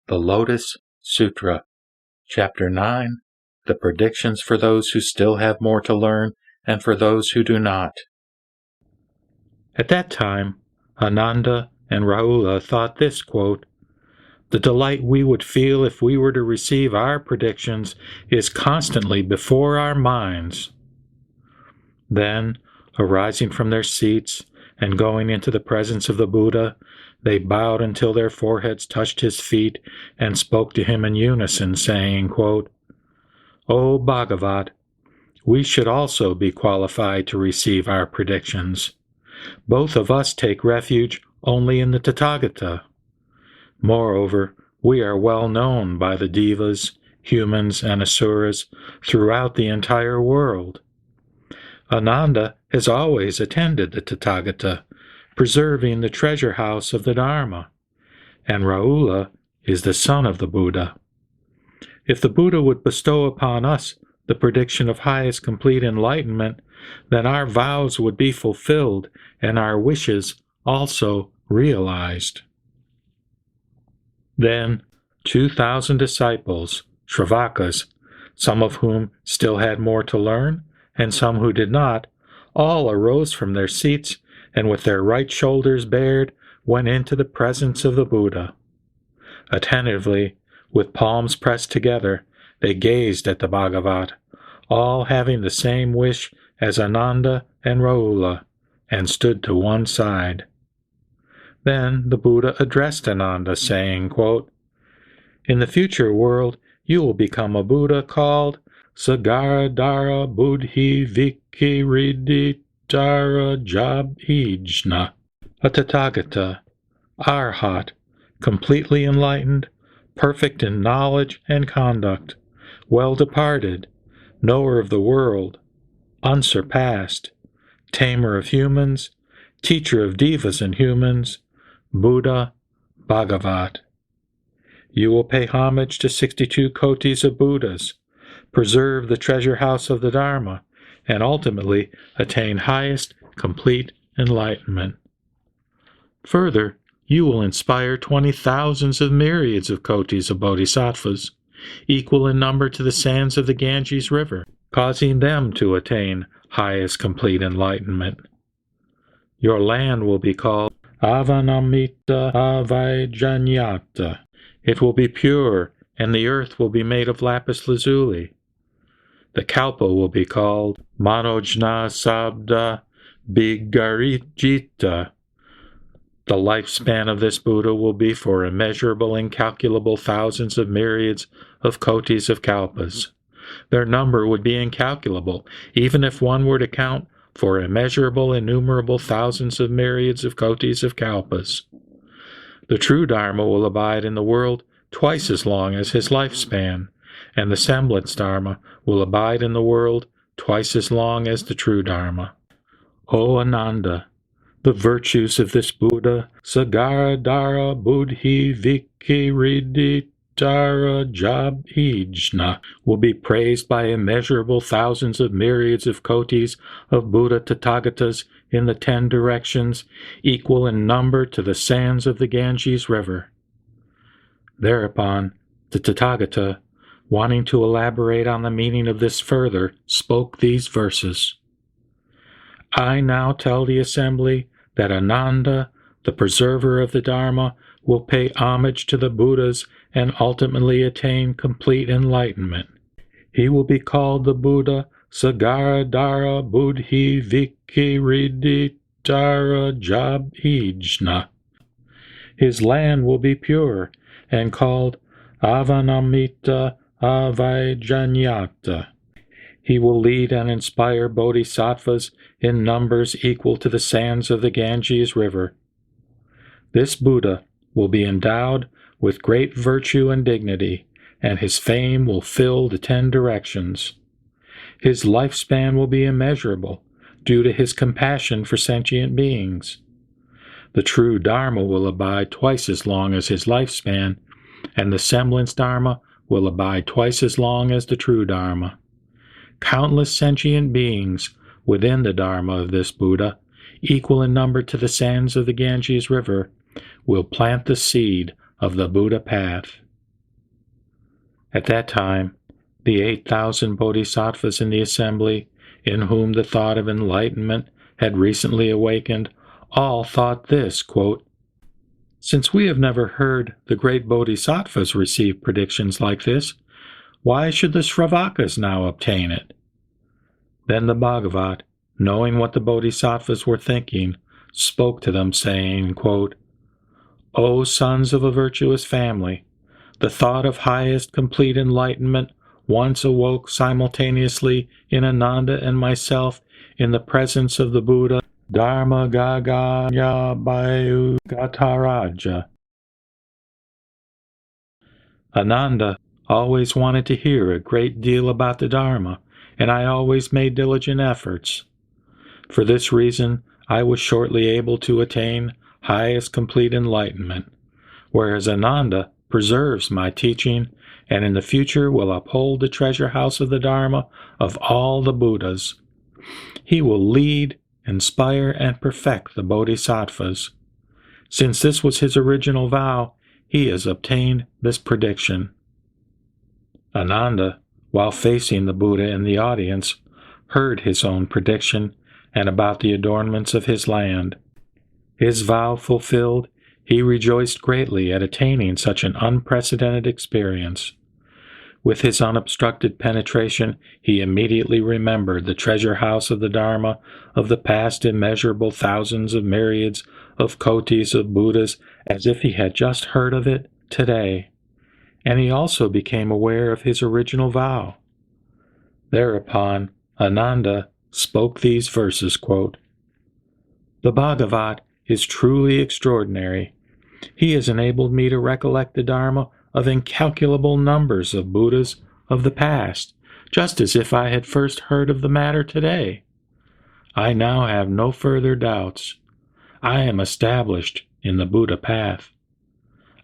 The Lotus Sutra, Chapter 9, The Predictions for those who still have more to learn and for those who do not. At that time, Ananda and Rahula thought this, quote, "The delight we would feel if we were to receive our predictions is constantly before our minds." Then, arising from their seats and going into the presence of the Buddha, they bowed until their foreheads touched his feet and spoke to him in unison, saying, quote, "O Bhagavat, we should also be qualified to receive our predictions. Both of us take refuge only in the Tathagata. Moreover, we are well known by the devas, humans, and asuras throughout the entire world. Ananda has always attended the Tathagata, preserving the treasure house of the Dharma, and Rahula is the son of the Buddha. If the Buddha would bestow upon us the prediction of highest complete enlightenment, then our vows would be fulfilled and our wishes also realized." Then 2,000 disciples, Shravakas, some of whom still had more to learn, and some who did not, all arose from their seats and with their right shoulders bared went into the presence of the Buddha. Attentively, with palms pressed together, they gazed at the Bhagavat, all having the same wish as Ananda and Rahula, and stood to one side. Then the Buddha addressed Ananda, saying, quote, "In the future world, you will become a Buddha called Sagaradhara Buddhi Vikiriditara Jabhijna, a Tathagata, Arhat, completely enlightened, perfect in knowledge and conduct, well departed, knower of the world, unsurpassed, tamer of humans, teacher of devas and humans, Buddha, Bhagavat. You will pay homage to 62 kotis of Buddhas, preserve the treasure house of the Dharma, and ultimately attain highest complete enlightenment. Further, you will inspire 20,000s of myriads of kotis of bodhisattvas, equal in number to the sands of the Ganges River, causing them to attain highest complete enlightenment. Your land will be called Avanamita Avijanyata. It will be pure, and the earth will be made of lapis lazuli. The kalpa will be called Manojna Sabda Bigarijita. The lifespan of this Buddha will be for immeasurable, incalculable thousands of myriads of kotis of kalpas. Their number would be incalculable, even if one were to count for immeasurable, innumerable thousands of myriads of kotis of kalpas. The true Dharma will abide in the world twice as long as his lifespan, and the semblance Dharma will abide in the world twice as long as the true Dharma. O Ananda, the virtues of this Buddha, Sagaradhara Buddhi Vikiriditara Jabhijna, will be praised by immeasurable thousands of myriads of kotis of Buddha Tathagatas in the 10 directions, equal in number to the sands of the Ganges River. Thereupon, the Tathagata, wanting to elaborate on the meaning of this further, spoke these verses. I now tell the assembly that Ananda, the preserver of the Dharma, will pay homage to the Buddhas and ultimately attain complete enlightenment. He will be called the Buddha Sagaradhara Buddhi Vikiriditara Jabhijna. His land will be pure and called Avanamita Avijanyata. He will lead and inspire bodhisattvas in numbers equal to the sands of the Ganges River. This Buddha will be endowed with great virtue and dignity, and his fame will fill the 10 directions. His lifespan will be immeasurable due to his compassion for sentient beings. The true Dharma will abide twice as long as his lifespan, and the semblance Dharma will abide twice as long as the true Dharma. Countless sentient beings within the Dharma of this Buddha, equal in number to the sands of the Ganges River, will plant the seed of the Buddha path. At that time, the 8,000 bodhisattvas in the assembly, in whom the thought of enlightenment had recently awakened, all thought this, quote, "Since we have never heard the great bodhisattvas receive predictions like this, why should the Shravakas now obtain it?" Then the Bhagavat, knowing what the bodhisattvas were thinking, spoke to them, saying, quote, "O sons of a virtuous family, the thought of highest complete enlightenment once awoke simultaneously in Ananda and myself in the presence of the Buddha Dharma Gaganya Bayu Gataraja. Ananda always wanted to hear a great deal about the Dharma, and I always made diligent efforts. For this reason, I was shortly able to attain highest complete enlightenment, whereas Ananda preserves my teaching and in the future will uphold the treasure house of the Dharma of all the Buddhas. He will lead, inspire, and perfect the bodhisattvas. Since this was his original vow, he has obtained this prediction." Ananda, while facing the Buddha in the audience, heard his own prediction and about the adornments of his land. His vow fulfilled, he rejoiced greatly at attaining such an unprecedented experience. With his unobstructed penetration, he immediately remembered the treasure house of the Dharma of the past immeasurable thousands of myriads of kotis of Buddhas as if he had just heard of it today. And he also became aware of his original vow. Thereupon, Ananda spoke these verses, quote, "The Bhagavat is truly extraordinary. He has enabled me to recollect the Dharma of incalculable numbers of Buddhas of the past, just as if I had first heard of the matter today. I now have no further doubts. I am established in the Buddha path.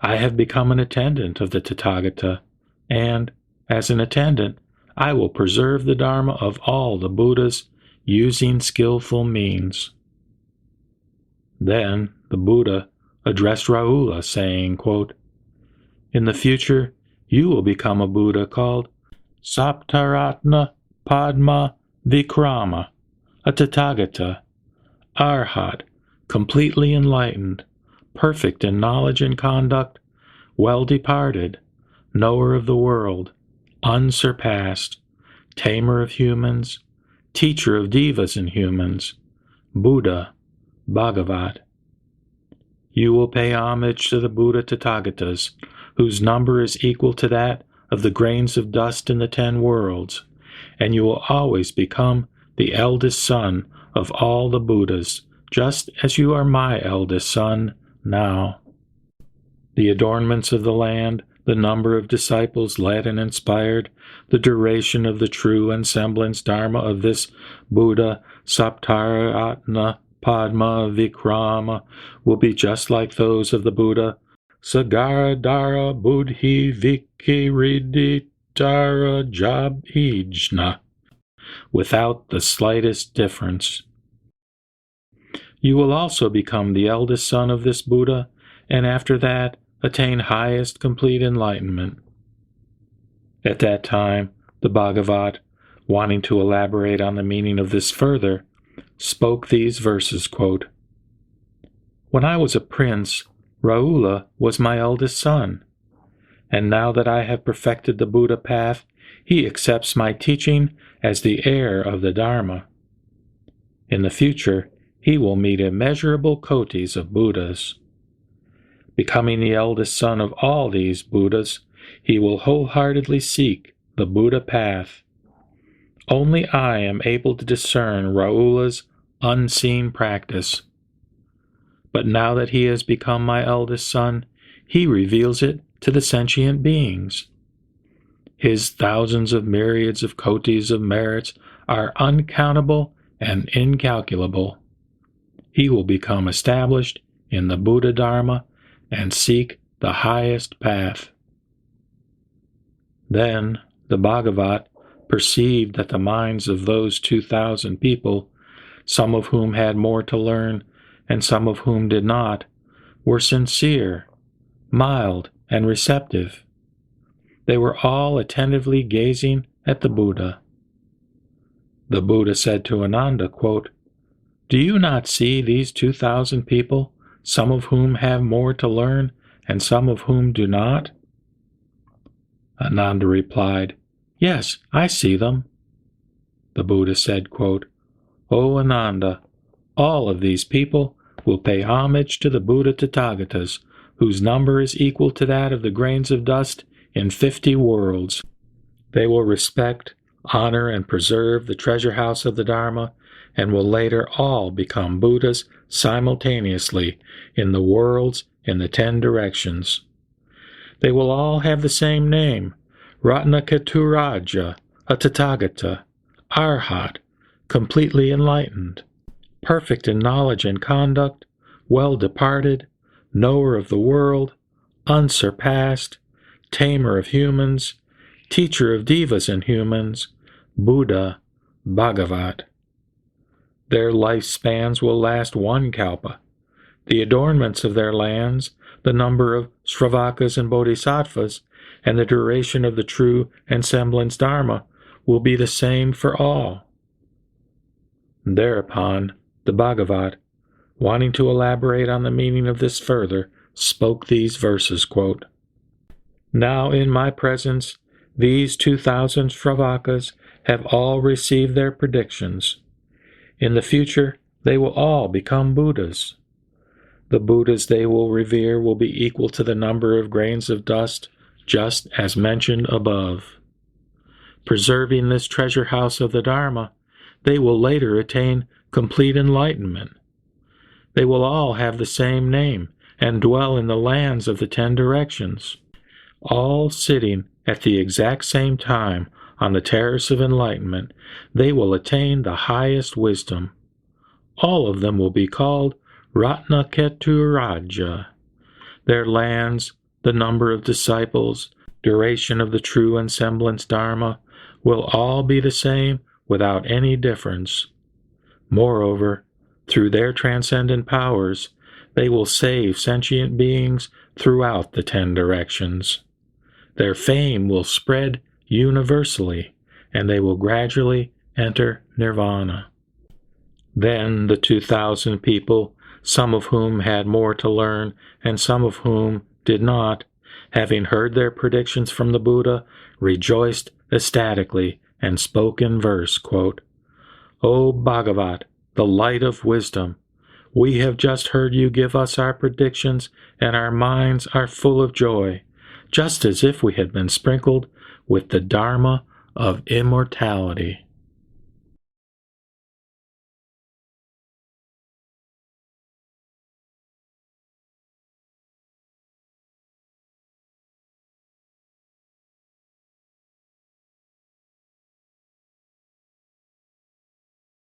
I have become an attendant of the Tathagata, and, as an attendant, I will preserve the Dharma of all the Buddhas using skillful means." Then the Buddha addressed Rahula, saying, quote, "In the future, you will become a Buddha called Saptaratna Padma Vikrama, a Tathagata, Arhat, completely enlightened, perfect in knowledge and conduct, well-departed, knower of the world, unsurpassed, tamer of humans, teacher of devas and humans, Buddha, Bhagavat. You will pay homage to the Buddha Tathagatas, whose number is equal to that of the grains of dust in the 10 worlds, and you will always become the eldest son of all the Buddhas, just as you are my eldest son now. The adornments of the land, the number of disciples led and inspired, the duration of the true and semblance Dharma of this Buddha Saptaratna Padma Vikrama will be just like those of the Buddha Sagaradhara Buddhi Vikiriditara Jabhijna, without the slightest difference. You will also become the eldest son of this Buddha, and after that attain highest complete enlightenment." At that time, the Bhagavat, wanting to elaborate on the meaning of this further, spoke these verses, quote, "When I was a prince, Rahula was my eldest son, and now that I have perfected the Buddha path, he accepts my teaching as the heir of the Dharma. In the future, he will meet immeasurable kotis of Buddhas. Becoming the eldest son of all these Buddhas, he will wholeheartedly seek the Buddha path. Only I am able to discern Rahula's unseen practice. But now that he has become my eldest son, he reveals it to the sentient beings. His thousands of myriads of kotis of merits are uncountable and incalculable. He will become established in the Buddha Dharma and seek the highest path." Then the Bhagavat perceived that the minds of those 2,000 people, some of whom had more to learn and some of whom did not, were sincere, mild, and receptive. They were all attentively gazing at the Buddha. The Buddha said to Ananda, quote, "Do you not see these 2,000 people, some of whom have more to learn and some of whom do not?" Ananda replied, "Yes, I see them." The Buddha said, quote, "O Ananda, all of these people will pay homage to the Buddha Tathagatas, whose number is equal to that of the grains of dust in 50 worlds. They will respect, honor, and preserve the treasure house of the Dharma, and will later all become Buddhas simultaneously in the worlds in the 10 directions. They will all have the same name, Ratnakaturaja, a Tathagata, Arhat, completely enlightened, perfect in knowledge and conduct, well departed, knower of the world, unsurpassed, tamer of humans, teacher of devas and humans, Buddha, Bhagavat. Their lifespans will last 1 kalpa. The adornments of their lands, the number of Sravakas and Bodhisattvas, and the duration of the true and semblance Dharma will be the same for all." Thereupon, the Bhagavat, wanting to elaborate on the meaning of this further, spoke these verses, quote, "Now in my presence, these 2,000 Sravakas have all received their predictions. In the future, they will all become Buddhas. The Buddhas they will revere will be equal to the number of grains of dust, just as mentioned above. Preserving this treasure house of the Dharma, they will later attain complete enlightenment. They will all have the same name and dwell in the lands of the 10 directions, all sitting at the exact same time on the terrace of enlightenment. They will attain the highest wisdom. All of them will be called Ratnaketuraja. Their lands, the number of disciples, duration of the true and semblance Dharma, will all be the same without any difference. Moreover, through their transcendent powers, they will save sentient beings throughout the 10 directions. Their fame will spread universally, and they will gradually enter nirvana. Then the 2,000 people, some of whom had more to learn and some of whom did not, having heard their predictions from the Buddha, rejoiced ecstatically and spoke in verse, quote, "O Bhagavat, the light of wisdom, we have just heard you give us our predictions, and our minds are full of joy, just as if we had been sprinkled with the Dharma of immortality."